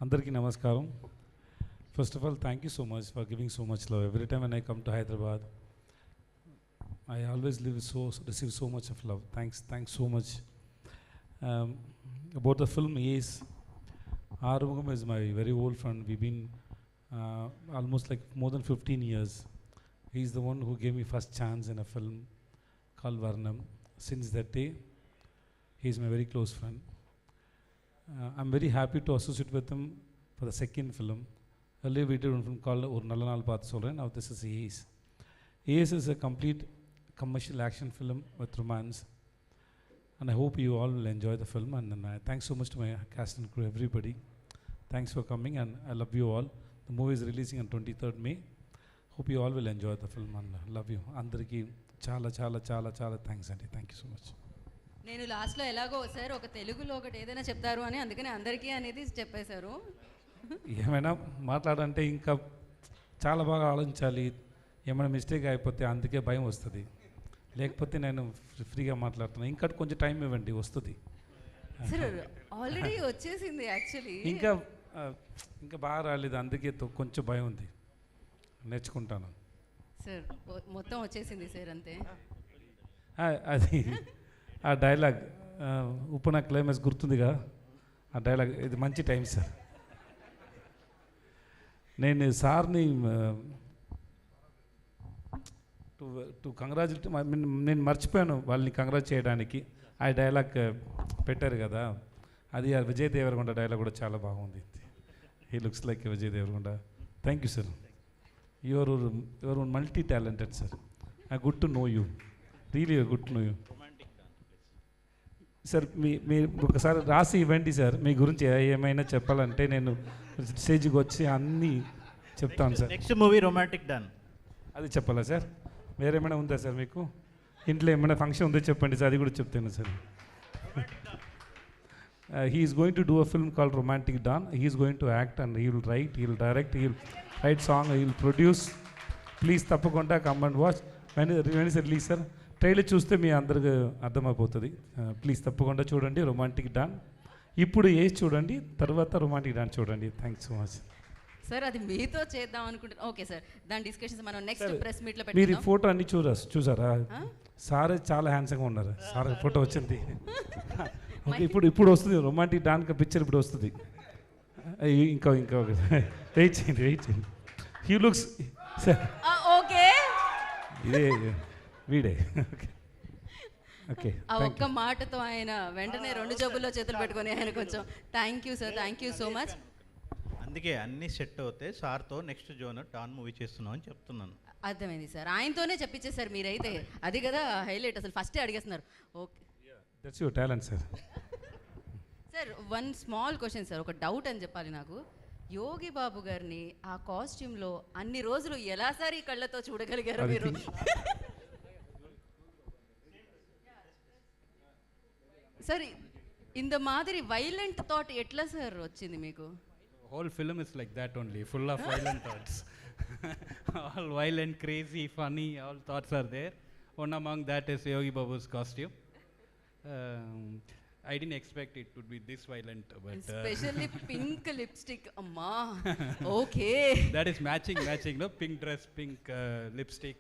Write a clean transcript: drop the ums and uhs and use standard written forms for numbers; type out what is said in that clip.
Andarki namaskaram. First of all, thank you so much for giving so much love. Every time when I come to Hyderabad, I always receive so much of love. Thanks so much. About the film, yes, Arumugam is my very old friend. We've been almost like more than 15 years. He's the one who gave me first chance in a film called Varnam. Since that day, he's my very close friend. I'm very happy to associate with him for the second film. Earlier we did one film called Or Nalanal Path Solren. Now this is Ace. Ace is a complete commercial action film with romance. And I hope you all will enjoy the film. And thanks so much to my cast and crew, everybody. Thanks for coming and I love you all. The movie is releasing on 23rd May. Hope you all will enjoy the film and love you. Andariki chala thanks Andy. Thank you so much. నేను లాస్ట్లో ఎలాగో sir ఒక తెలుగులో ఒకటి ఏదైనా చెప్తారు అని అందుకని అందరికీ అనేది చెప్పేశారు. ఏమైనా మాట్లాడంటే ఇంకా చాలా బాగా ఆలోచించాలి. ఏమైనా మిస్టేక్ అయిపోతే అందుకే భయం వస్తుంది. లేకపోతే నేను ఫ్రీగా మాట్లాడుతున్నాను. ఇంకా కొంచెం టైం ఇవ్వండి, వస్తుంది. సార్ ఆల్రెడీ వచ్చేసింది యాక్చువల్లీ. ఇంకా బాగా రాలేదు, అందుకే కొంచెం భయం ఉంది. నేర్చుకుంటాను సార్. మొత్తం వచ్చేసింది సార్ అంతే. అది ఆ డైలాగ్ ఉప్పు నా క్లైమాక్స్ గుర్తుందిగా, ఆ డైలాగ్ ఇది మంచి టైం సార్. నేను సార్ని టు కంగ్రాచులేట్, నేను మర్చిపోయాను వాళ్ళని కంగ్రాట్ చేయడానికి. ఆ డైలాగ్ పెట్టారు కదా, అది విజయ్ దేవరకొండ డైలాగ్ కూడా చాలా బాగుంది. He looks like Vijay Devarakonda. Thank you sir. Your multi talented sir. I good to know you, really good to know you sir. మీరు ఒకసారి రాసి ఇవ్వండి సార్, మీ గురించి ఏమైనా చెప్పాలంటే నేను స్టేజ్కి వచ్చి అన్నీ చెప్తాను sir. Next movie romantic done, అది చెప్పాలా సార్? వేరేమైనా ఉందా సార్ మీకు? ఇంట్లో ఏమైనా ఫంక్షన్ ఉందో చెప్పండి సార్, అది కూడా చెప్తాను sir. He is going to do a film called romantic don. He is going to act and he will write, he will direct, he will write song, he will produce. Please తప్పకుండా come and watch. When is release sir? Trailer చూస్తే మీ అందరికి అర్థమైపోతుంది. Please తప్పకుండా చూడండి romantic don. ఇప్పుడు age చూడండి, తర్వాత రొమాంటిక్ డాన్ చూడండి. Thanks so much sir. అది మీతో చేద్దాం అనుకుంటున్నాను. ఓకే సార్, దాని డిస్కషన్స్ మనం నెక్స్ట్ ప్రెస్ మీట్లో మీరు పెట్టుకుందాం. ఫోటో అన్ని చూసారా? సారే చాలా హ్యాండ్సమ్గా ఉన్నారు. సార్ ఫోటో వచ్చింది. ఓకే, ఇప్పుడు వస్తుంది రొమాంటిక్ డాన్ పిక్చర్, ఇప్పుడు వస్తుంది. ఇంకా వెయిట్ చేయండి. He looks sir. ఓకే, ఇదే వీడే. ఓకే, ఆ ఒక్క మాటతో ఆయన వెంటనే రెండు జబ్బుల్లో చేతులు పెట్టుకొని ఆయన కొంచెం thank you sir, thank you so much. అందుకే అన్ని సెట్ అవుతే సార్తో నెక్స్ట్ జోన్ డాన్ మూవీ చేస్తున్నాం అని చెప్తున్నాను. అర్థమైంది సార్, ఆయనతోనే చెప్పించేసారు మీరైతే. అది కదా హైలైట్, అసలు ఫస్టే అడిగేస్తున్నారు. Okay, that's your talent sir. Sir one small question sir, ఒక డౌట్ అని చెప్పాలి నాకు. యోగి బాబు గారిని ఆ కాస్ట్యూమ్లో అన్ని రోజులు ఎలా సార్ ఈ కళ్ళతో చూడగలిగారు మీరు? సార్ ఇంత మాదిరి వైలెంట్ థాట్ ఎట్లా సార్ వచ్చింది మీకు? Whole film is like that only, full of violent thoughts. All violent, crazy, funny, all thoughts are there. One among that is Yogi Babu's costume. I didn't expect it to be this violent, but especially pink lipstick, amma. Okay. That is matching, no? Pink dress, pink lipstick.